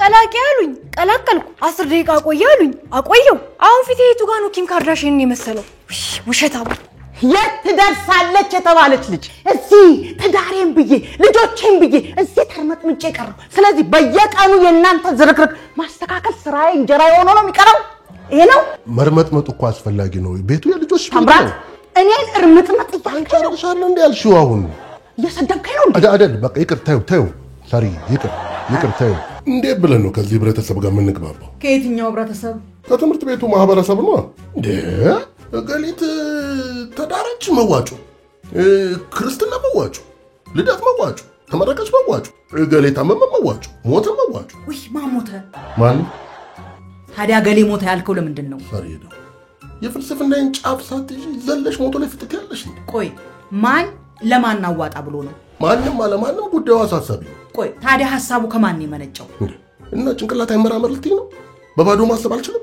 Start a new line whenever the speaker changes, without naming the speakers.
ቀላቂ ያሉኝ ቀላቀልኩ 10 ደቂቃ ቆያሉኝ አቆየው አሁን ፊቴ የቱ ጋር ነው ኪም ካርዳሽን የመሰለው ውሸታው
የት ደርሳለች የተባለች ልጅ እሺ ተዳሬን ብዬ ልጆቼን ብዬ እሺ ተርመጥምጬ ቀረው ስለዚህ በየቀኑ የናንተ ዝርክርክ ማስተካከል ስራዬ እንጀራ ሆኖ ነው የሚቀረው ይሄ ነው
መርመጥመጥ እኮ አስፈላጊ ነው ቤቱ የልጆች
ታምራት እኔን እርምጥመጥ
ይቻላል እንዴ ያልሽው አሁን
እየሰደብከኝ ነው
አይደል በቃ ይቅር ተይው ሳሪ ይቅር ተይው እንዴ ብለን ነው ከዚህ ህብረተሰብ ጋር የምንግባባው
ከየትኛው ህብረተሰብ
ከትምህርት ቤቱ ማህበረሰብ ነው እንዴ ገሊት ተዳረች መዋጮ ክርስትና መዋጮ ልደት መዋጮ ተመረቀች መዋጮ ገሊታ መዋጮ ሞተ መዋጮ
ወይ ማሞተ
ማን
ታዲያ ገሌ ሞተ ያልከው ለምንድን ነው
ፈሪዶ የፍልስፍናን ጫፍ ሳትጂ ዘለሽ ሞቶ ላይ ፍትት ያለሽ
ቆይ ማን ለማን አዋጣ ብሎ ነው
ማንንም አለማንም ጉዳዩ አሳሳቢ
ቆይ ታዲያ ሐሳቡ ከማን ነው የመነጨው
እና ጭንቅላት አይመራመር ልትይ ነው በባዶ ማሰብ አልችልም